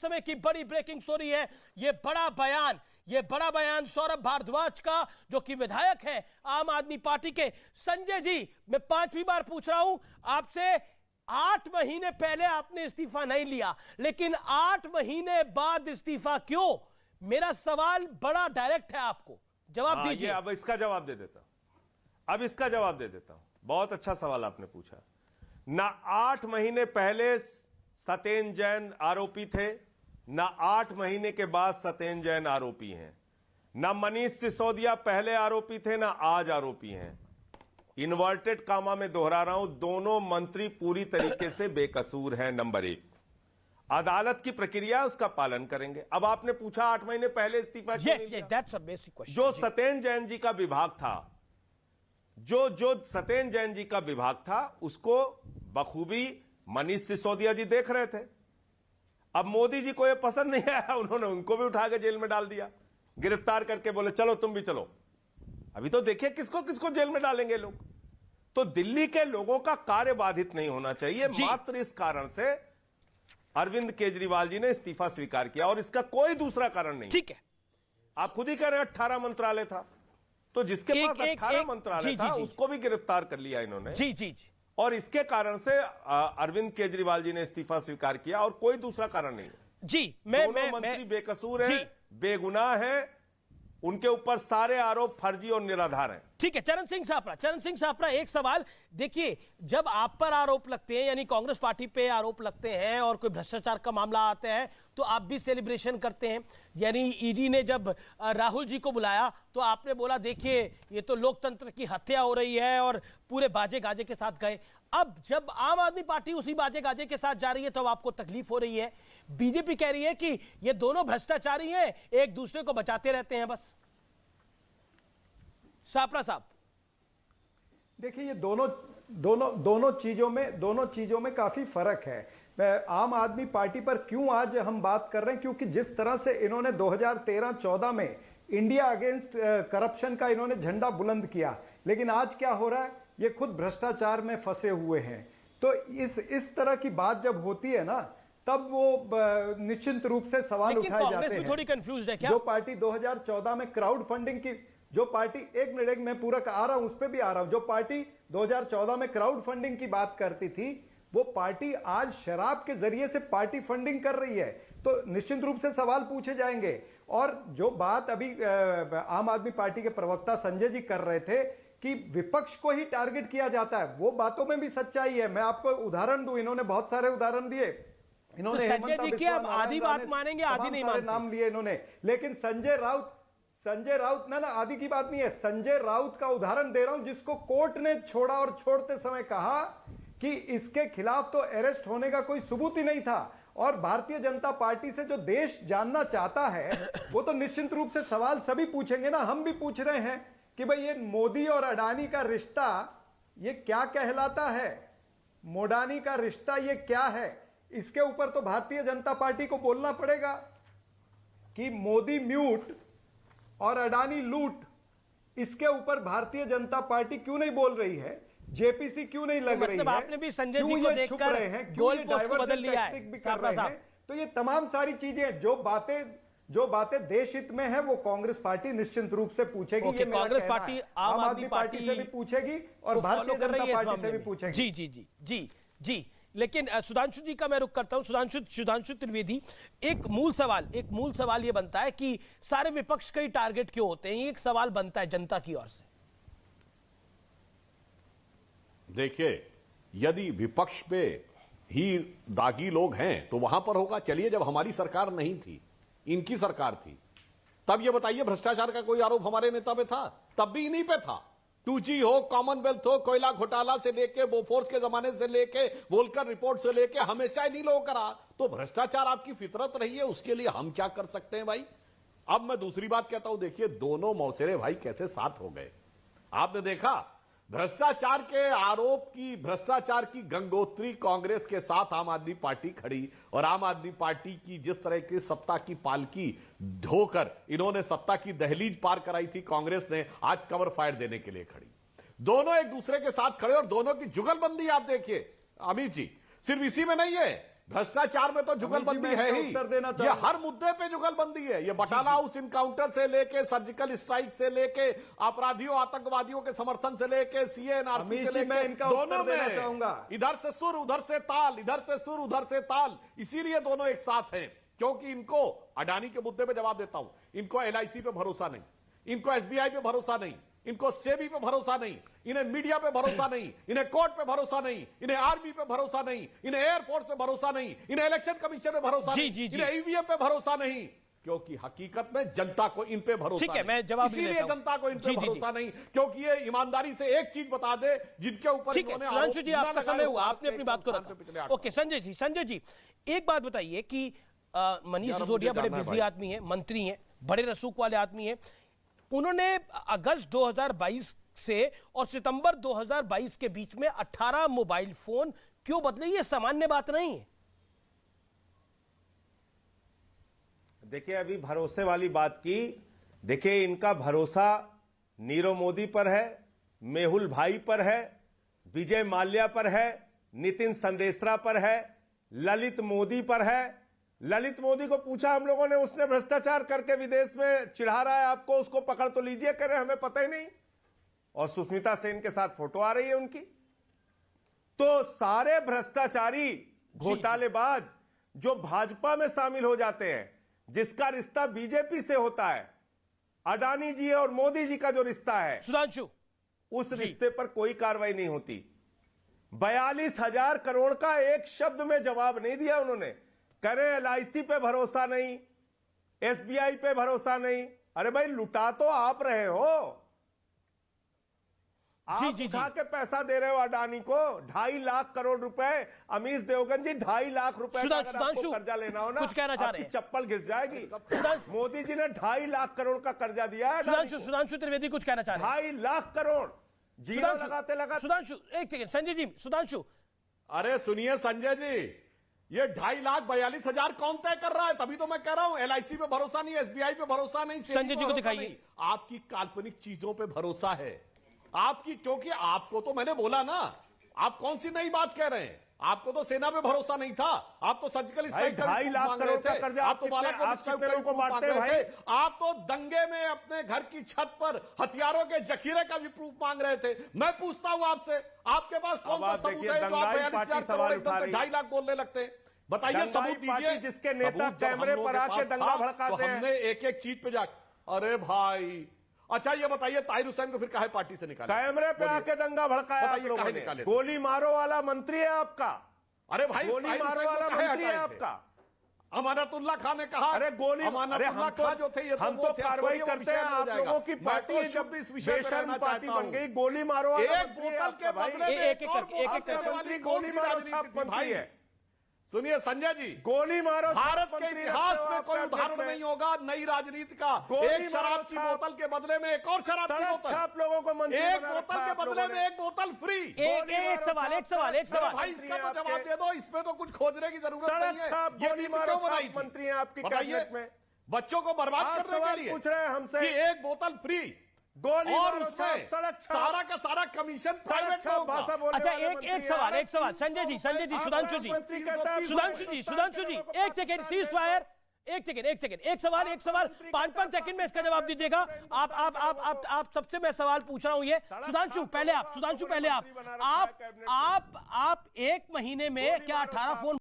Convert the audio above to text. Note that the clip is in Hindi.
इस समय की बड़ी ब्रेकिंग स्टोरी है, ये बड़ा बयान सौरभ भारद्वाज का, जो कि विधायक है आम आदमी पार्टी के। संजय जी, मैं 5वीं बार पूछ रहा हूं आपसे, 8 महीने पहले आपने इस्तीफा नहीं लिया, लेकिन 8 महीने बाद इस्तीफा क्यों? मेरा सवाल बड़ा डायरेक्ट है, आपको जवाब दीजिए। अब इसका जवाब दे देता हूं। बहुत अच्छा सवाल आपने पूछा ना। 8 महीने पहले सत्येंद्र जैन आरोपी थे, ना 8 महीने के बाद सत्येंद्र जैन आरोपी हैं, ना मनीष सिसोदिया पहले आरोपी थे, ना आज आरोपी हैं। इन्वर्टेड कामा में दोहरा रहा हूं, दोनों मंत्री पूरी तरीके से बेकसूर हैं। नंबर 1, अदालत की प्रक्रिया उसका पालन करेंगे। अब आपने पूछा 8 महीने पहले इस्तीफा क्यों नहीं लिया? जो सत्येंद्र जैन जी का विभाग था, जो सत्येंद्र जैन जी का विभाग था, उसको बखूबी मनीष सिसोदिया जी देख रहे थे। अब मोदी जी को यह पसंद नहीं आया, उन्होंने उनको भी उठा के जेल में डाल दिया, गिरफ्तार करके बोले चलो तुम भी चलो। अभी तो देखिए किसको किसको जेल में डालेंगे लोग। तो दिल्ली के लोगों का कार्य बाधित नहीं होना चाहिए। मात्र इस कारण से अरविंद केजरीवाल जी ने इस्तीफा स्वीकार किया, और इसका कोई दूसरा कारण नहीं। ठीक है, आप खुद ही कह रहे हैं 18 मंत्रालय था, तो जिसके पास 18 मंत्रालय था उसको भी गिरफ्तार कर लिया इन्होंने। जी। और इसके कारण से अरविंद केजरीवाल जी ने इस्तीफा स्वीकार किया, और कोई दूसरा कारण नहीं है। जी, दोनों मंत्री बेकसूर हैं, बेगुनाह हैं, उनके ऊपर सारे आरोप फर्जी और निराधार हैं। ठीक है, चरण सिंह सापरा, एक सवाल देखिए, जब आप पर आरोप लगते हैं, यानी कांग्रेस पार्टी पे आरोप लगते हैं और कोई भ्रष्टाचार का मामला आता है, तो आप भी सेलिब्रेशन करते हैं। यानी ईडी ने जब राहुल जी को बुलाया तो आपने बोला देखिए ये तो लोकतंत्र की हत्या हो रही है, और पूरे बाजे गाजे के साथ गए। अब जब आम आदमी पार्टी उसी बाजे गाजे के साथ जा रही है तो अब आपको तकलीफ हो रही है। बीजेपी कह रही है कि ये दोनों भ्रष्टाचारी हैं, एक दूसरे को बचाते रहते हैं बस। सापरा साहब, देखिए, ये दोनों चीजों में काफी फर्क है। आम आदमी पार्टी पर क्यों आज हम बात कर रहे हैं, क्योंकि जिस तरह से इन्होंने 2013-14 में इंडिया अगेंस्ट करप्शन का इन्होंने झंडा बुलंद किया, लेकिन आज क्या हो रहा है, ये खुद भ्रष्टाचार में फंसे हुए हैं। तो इस तरह की बात जब होती है ना, तब वो निश्चित रूप से सवाल उठाए जाते हैं। थोड़ी कंफ्यूज है क्या? जो पार्टी 2014 में क्राउड फंडिंग की, जो पार्टी, एक मिनट मैं पूरा आ रहा हूं, उस पर भी आ रहा हूं, जो पार्टी 2014 में क्राउड फंडिंग की बात करती थी, वो पार्टी आज शराब के जरिए से पार्टी फंडिंग कर रही है। तो निश्चित रूप से सवाल पूछे जाएंगे। और जो बात अभी आम आदमी पार्टी के प्रवक्ता संजय जी कर रहे थे कि विपक्ष को ही टारगेट किया जाता है, वो बातों में भी सच्चाई है। मैं आपको उदाहरण दूं, इन्होंने बहुत सारे उदाहरण दिए। इन्होंने तो संजय जी की अब आधी बात मानेंगे, आधी नहीं मानते, नाम लिए इन्होंने। लेकिन संजय राउत ना आदि की बात नहीं है, संजय राउत का उदाहरण दे रहा हूं, जिसको कोर्ट ने छोड़ा और छोड़ते समय कहा कि इसके खिलाफ तो अरेस्ट होने का कोई सबूत ही नहीं था। और भारतीय जनता पार्टी से जो देश जानना चाहता है, वो तो निश्चित रूप से सवाल सभी पूछेंगे ना, हम भी पूछ रहे हैं कि भाई ये मोदी और अडानी का रिश्ता ये क्या कहलाता है, मोडानी का रिश्ता ये क्या है? इसके ऊपर तो भारतीय जनता पार्टी को बोलना पड़ेगा कि मोदी म्यूट और अडानी लूट, इसके ऊपर भारतीय जनता पार्टी क्यों नहीं बोल रही है? जेपीसी क्यों नहीं लग रही है? आपने भी संजय जी को देखकर गोल पोस्ट को बदल लिया है। तो ये तमाम सारी चीजें, जो बातें देश हित में है, वो कांग्रेस पार्टी निश्चित रूप से पूछेगी। ये कांग्रेस पार्टी आम आदमी पार्टी से भी पूछेगी और भारतीय जनता पार्टी से भी पूछेगी। जी। लेकिन सुधांशु जी का मैं रुख करता हूं। सुधांशु त्रिवेदी, एक मूल सवाल यह बनता है कि सारे विपक्ष का ही टारगेट क्यों होते हैं? एक सवाल बनता है जनता की ओर से। देखिए, यदि विपक्ष पे ही दागी लोग हैं तो वहां पर होगा। चलिए, जब हमारी सरकार नहीं थी, इनकी सरकार थी, तब ये बताइए भ्रष्टाचार का कोई आरोप हमारे नेता पे था? तब भी इन्हीं पे था। 2G हो, कॉमनवेल्थ हो, कोयला घोटाला से लेके बोफोर्स के जमाने से लेके वोल्कर रिपोर्ट से लेके हमेशा इन्हीं लोगों करा। तो भ्रष्टाचार आपकी फितरत रही है, उसके लिए हम क्या कर सकते हैं भाई? अब मैं दूसरी बात कहता हूं, देखिए दोनों मौसेरे भाई कैसे साथ हो गए। आपने देखा भ्रष्टाचार के आरोप की, भ्रष्टाचार की गंगोत्री कांग्रेस के साथ आम आदमी पार्टी खड़ी, और आम आदमी पार्टी की जिस तरह की सत्ता की पालकी ढोकर इन्होंने सत्ता की दहलीज पार कराई थी कांग्रेस ने, आज कवर फायर देने के लिए खड़ी। दोनों एक दूसरे के साथ खड़े, और दोनों की जुगलबंदी आप देखिए अमित जी, सिर्फ इसी में नहीं है। भ्रष्टाचार में तो जुगलबंदी मैं है इसका ही। उत्तर देना ये चाहूंगा। हर मुद्दे पे जुगलबंदी है। ये बटाला हाउस इनकाउंटर से लेके सर्जिकल स्ट्राइक से लेके अपराधियों आतंकवादियों के समर्थन से लेके सीएनआरसी अमित से जी, मैं लेके इनका दोनों उत्तर देना में चाहूंगा। इधर से सुर उधर से ताल, इधर से सुर उधर से ताल, इसीलिए दोनों एक साथ हैं। क्योंकि इनको अडानी के मुद्दे पे जवाब देता हूं, इनको एलआईसी पे भरोसा नहीं, इनको एसबीआई पे भरोसा नहीं, इनको सेबी पे भरोसा नहीं, इन्हें मीडिया पे भरोसा नहीं, इन्हें कोर्ट पे भरोसा नहीं, इन्हें आर्मी पे भरोसा नहीं, इन्हें एयरफोर्स पे भरोसा नहीं, इन्हें इलेक्शन कमीशन पे भरोसा जी, नहीं, जी, जी। इन्हें ईवीएम पे भरोसा नहीं, क्योंकि हकीकत में जनता को इन पे भरोसा ठीक है, नहीं। मैं जवाब नहीं इसीलिए लेता हूं। जनता को इन जी, पे जी, भरोसा नहीं, क्योंकि ये ईमानदारी से एक चीज बता दे जिनके ऊपर ठीक है इन्होंने सुधांशु जी, आरोप आपका न समय लगाए हुआ, हो, आपने अपनी बात को संस्थान पे पिछले रखा। 8 ओके संजय जी एक बात बताइए कि मनीष यार, सिसोदिया मुझे बड़े जानना है बिजी भाई। आदमी हैं, मंत्री हैं, बड़े रसूख वाले आदमी हैं। उन्होंने अगस्त 2022 से और सितंबर 2022 के बीच में 18 मोबाइल फोन क्यों बदले? ये सामान्य बात नहीं है। देखिए, अभी भरोसे वाली बात की। देखिए, इनका भरोसा नीरव मोदी पर है, मेहुल भाई पर है, विजय माल्या पर है, नितिन संदेशरा पर है, ललित मोदी पर है। ललित मोदी को पूछा हम लोगों ने, उसने भ्रष्टाचार करके विदेश में चिढ़ा रहा है आपको, उसको पकड़ तो लीजिए, करे हमें पता ही नहीं। और सुष्मिता सेन के साथ फोटो आ रही है उनकी। तो सारे भ्रष्टाचारी घोटालेबाज जो भाजपा में शामिल हो जाते हैं, जिसका रिश्ता बीजेपी से होता है, अडानी जी और मोदी जी का जो रिश्ता है, सुधांशु, उस रिश्ते पर कोई कार्रवाई नहीं होती। 42,000 करोड़ का एक शब्द में जवाब नहीं दिया उन्होंने। करें एलआईसी पे भरोसा नहीं, एसबीआई पे भरोसा नहीं। अरे भाई, लुटा तो आप रहे हो। आप जी। उठा के पैसा दे रहे हो अडानी को, 2.5 लाख करोड़ रुपए। अमीश देवगन जी, 2.5 लाख रुपए का अगर आपको कर्जा लेना हो ना, कुछ कहना चाह रहे आपकी हैं? चप्पल घिस जाएगी। सुधांशु- मोदी जी ने 2.5 लाख करोड़ का कर्जा दिया है अडानी को। सुधांशु त्रिवेदी कुछ कहना चाह रहे हैं? 2.5 लाख करोड़ जीरो लगाते लगाते। सुधांशु एक सेकंड, संजय जी, सुधांशु अरे सुनिए संजय जी, ये 2.5 लाख 42,000 कौन तय कर रहा है? तभी तो मैं कह रहा हूं एलआईसी पे भरोसा नहीं, एसबीआई पे भरोसा नहीं, सेबी संजय जी पे को भरोसा दिखाइए। नहीं। आपकी काल्पनिक चीजों पे भरोसा है आपकी, क्योंकि आपको तो मैंने बोला ना, आप कौन सी नई बात कह रहे हैं? आपको तो सेना पे भरोसा नहीं था, आप तो सर्जिकल स्ट्राइक का 2.5 लाख मांग रहे करोड़ का थे, कर्जा आप तो बालाकोट आप स्ट्राइक कितने का लोगों को मांग बांटते रहे हैं थे, आप तो दंगे में अपने घर की छत पर हथियारों के जखीरे का भी प्रूफ मांग रहे थे। मैं पूछता हूं आपसे, आपके पास कौन अब सा आप सबूत देखिए, है जो आप दंगाई 42,000 पार्टी करोड़ सवाल एकदम उठा से रही 2.5 लाख बोलने लगते हैं? बताइए दंगाई सबूत पार्टी दीजिए। जिसके नेता सबूत जब हम कैमरे लोगों पर के आके पास दंगा था, भड़काते तो हैं। हमने एक एक चीज पे जा, अरे भाई अच्छा ये बताइए ताहिर हुसैन को फिर काहे पार्टी से निकाला? कैमरे पे बोलिए। आके दंगा भड़काया आप बताइए लोगों काहे ने। निकाले? गोली मारो वाला मंत्री है आपका, अरे भाई गोली ताहिर मारो हुसैन को वाला काहे मंत्री है हटाए थे? आपका। अमानतुल्लाह खान ने कहा, अरे गोली, अरे अमानतुल्लाह हम खान जो थे ये हम वो तो थे, कार्रवाई छोड़िए, वो करते विषय हैं। में हो आप जाएगा। लोगों की मैं पार्टी तो शब्द इस विषय पे बेशर्म रहना पार्टी चाहता बन हूं। गई। गोली मारो वाला एक मंत्री है बोतल के आपका भाई। बदले में एक- एक और एक- बोतल एक- देने एक- वाली एक- कौन सी गोली मारो राजनीति छाप थी मंत्री भाई? है। सुनिए संजय जी, गोली मारो भारत छाप के मंत्री इतिहास रखते हो में आप कोई कैबिनेट उदाहरण में। नहीं होगा नई राजनीति का। गोली एक मारो शराब की छाप। बोतल के बदले में एक और शराब की सड़क बोतल, छाप लोगों को मंत्री एक बना बोतल रखा है के आप बदले लोगों में ने। एक बोतल फ्री। एक सवाल चलो भाई इसका तो आपके। जवाब दे दो, इसमें तो कुछ खोजने की जरूरत सड़क नहीं है। छाप, ये गोली नीति मारो क्यों छाप बनाई थी? मंत्री हैं आपकी बताइए, कैबिनेट में। बच्चों को बर्बाद आप करने के सवाल लिए पूछ रहे हैं हमसे। कि एक बोतल फ्री गोली और मारो उसमें छाप, सड़क छाप। सारा का सारा कमीशन सड़क प्राइवेट छाप लोगों भाषा का। बोलने अच्छा वाले एक मंत्री एक हैं। सवाल संजय जी, सुधांशु जी, मंत्री कहता है, सुधांशु जी, एक सेकेंड, सीज फायर, एक सेकेंड, एक सवाल 5-5 सेकंड में इसका जवाब दीजिएगा। आप सबसे मैं सवाल पूछ रहा हूं ये। सुधांशु पहले आप 1 महीने में क्या 18 फोन